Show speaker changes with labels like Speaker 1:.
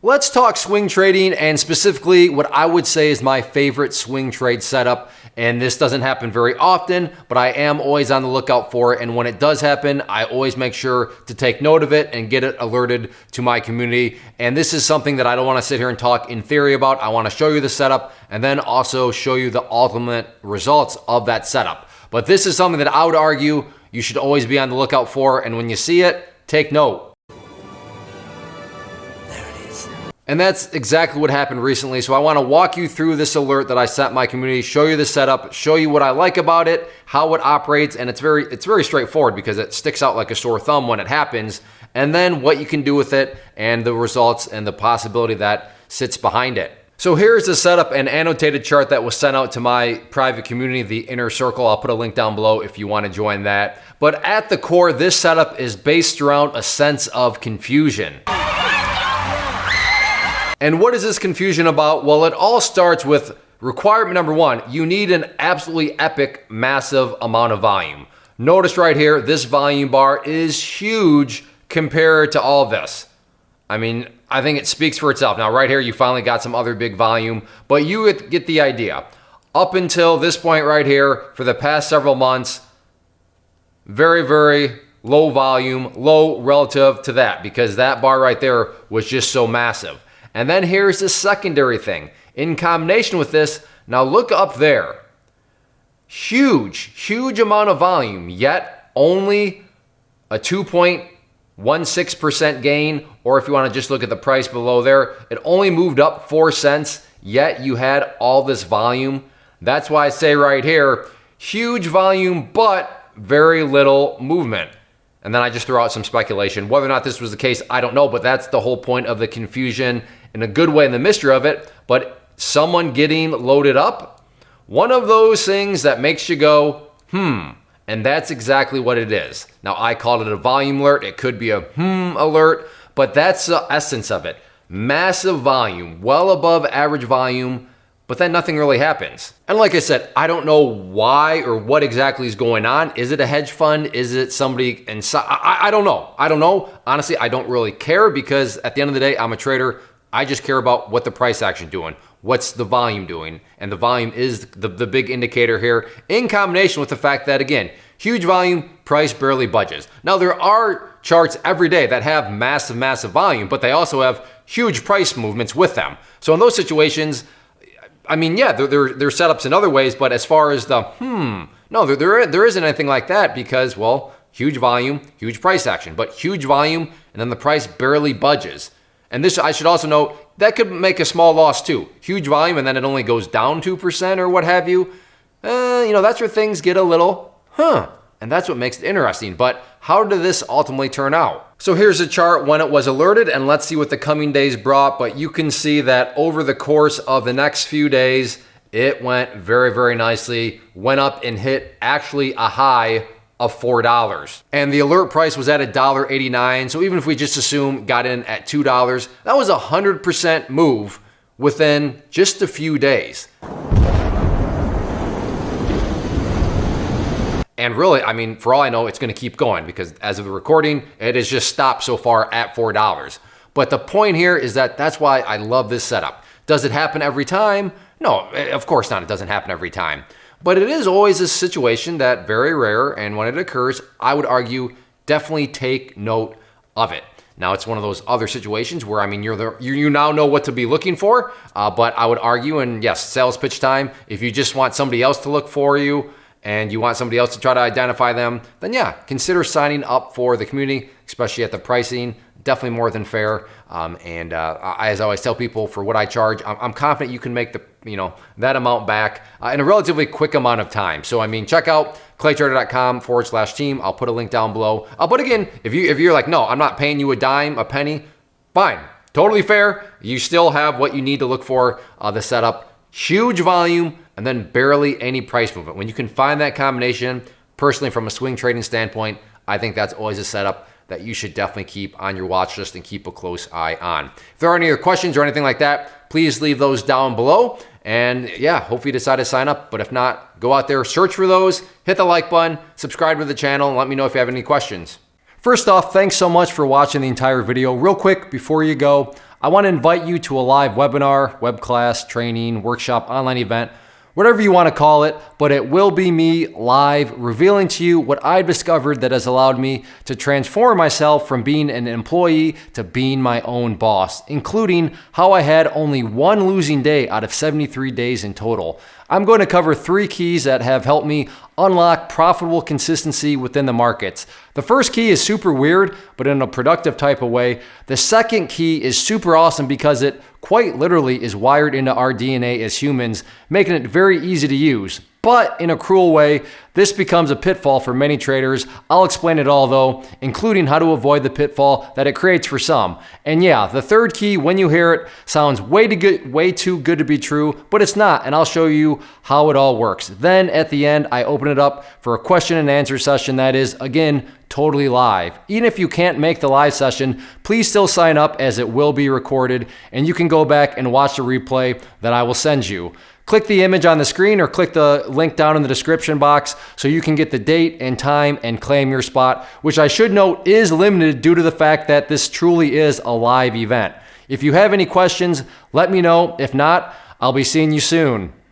Speaker 1: Let's talk swing trading, and specifically what I would say is my favorite swing trade setup. And this doesn't happen very often, but I am always on the lookout for it. And when it does happen, I always make sure to take note of it and get it alerted to my community. And this is something that I don't want to sit here and talk in theory about. I want to show you the setup and then also show you the ultimate results of that setup. But this is something that I would argue you should always be on the lookout for. And when you see it, take note. And that's exactly what happened recently. So I want to walk you through this alert that I sent my community, show you the setup, show you what I like about it, how it operates, and it's very straightforward because it sticks out like a sore thumb when it happens, and then what you can do with it and the results and the possibility that sits behind it. So here's the setup and annotated chart that was sent out to my private community, the Inner Circle. I'll put a link down below if you want to join that. But at the core, this setup is based around a sense of confusion. And what is this confusion about? Well, it all starts with requirement number one. You need an absolutely epic, massive amount of volume. Notice right here, this volume bar is huge compared to all of this. I mean, I think it speaks for itself. Now, right here, you finally got some other big volume, but you get the idea. Up until this point right here, for the past several months, very, very low volume, low relative to that, because that bar right there was just so massive. And then here's the secondary thing. In combination with this, now look up there. Huge amount of volume, yet only a 2.16% gain, or if you want to just look at the price below there, it only moved up 4 cents, yet you had all this volume. That's why I say right here, huge volume, but very little movement. And then I just throw out some speculation. Whether or not this was the case, I don't know, but that's the whole point of the confusion in a good way and the mystery of it. But someone getting loaded up, one of those things that makes you go, and that's exactly what it is. Now, I called it a volume alert. It could be a alert, but that's the essence of it. Massive volume, well above average volume, but then nothing really happens. And like I said, I don't know why or what exactly is going on. Is it a hedge fund? Is it somebody inside? I don't know. Honestly, I don't really care because at the end of the day, I'm a trader. I just care about what the price action doing. What's the volume doing? And the volume is the big indicator here in combination with the fact that, again, huge volume, price barely budges. Now, there are charts every day that have massive volume, but they also have huge price movements with them. So in those situations, I mean, yeah, they're setups in other ways, but as far as the, no, there isn't anything like that because, well, huge volume, huge price action, but huge volume, and then the price barely budges. And this, I should also note, that could make a small loss too. Huge volume, and then it only goes down 2% or what have you. That's where things get a little, and that's what makes it interesting. But how did this ultimately turn out? So here's a chart when it was alerted, and let's see what the coming days brought. But you can see that over the course of the next few days, it went very, very nicely, went up and hit actually a high of $4. And the alert price was at $1.89. So even if we just assume got in at $2, that was a 100% move within just a few days. And really, I mean, for all I know, it's going to keep going because as of the recording, it has just stopped so far at $4. But the point here is that that's why I love this setup. Does it happen every time? No, of course not. It doesn't happen every time. But it is always a situation that very rare, and when it occurs, I would argue definitely take note of it. Now, it's one of those other situations where, I mean, you now know what to be looking for, but I would argue, and yes, sales pitch time, if you just want somebody else to look for you and you want somebody else to try to identify them, then yeah, consider signing up for the community, especially at the pricing. Definitely more than fair. As I always tell people, for what I charge, I'm confident you can make that amount back in a relatively quick amount of time. So I mean, check out claytrader.com/team. I'll put a link down below. But again, if you're like, no, I'm not paying you a dime, a penny, fine, totally fair. You still have what you need to look for the setup. Huge volume and then barely any price movement. When you can find that combination, personally, from a swing trading standpoint, I think that's always a setup that you should definitely keep on your watch list and keep a close eye on. If there are any other questions or anything like that, please leave those down below. And yeah, hopefully you decide to sign up. But if not, go out there, search for those, hit the like button, subscribe to the channel, and let me know if you have any questions. First off, thanks so much for watching the entire video. Real quick, before you go, I want to invite you to a live webinar, web class, training, workshop, online event, whatever you want to call it, but it will be me live revealing to you what I've discovered that has allowed me to transform myself from being an employee to being my own boss, including how I had only one losing day out of 73 days in total. I'm going to cover 3 keys that have helped me unlock profitable consistency within the markets. The first key is super weird, but in a productive type of way. The second key is super awesome because it quite literally is wired into our DNA as humans, making it very easy to use. But in a cruel way, this becomes a pitfall for many traders. I'll explain it all though, including how to avoid the pitfall that it creates for some. And yeah, the third key, when you hear it, sounds way too good to be true, but it's not, and I'll show you how it all works. Then at the end, I open it up for a question and answer session that is, again, totally live. Even if you can't make the live session, please still sign up as it will be recorded, and you can go back and watch the replay that I will send you. Click the image on the screen or click the link down in the description box so you can get the date and time and claim your spot, which I should note is limited due to the fact that this truly is a live event. If you have any questions, let me know. If not, I'll be seeing you soon.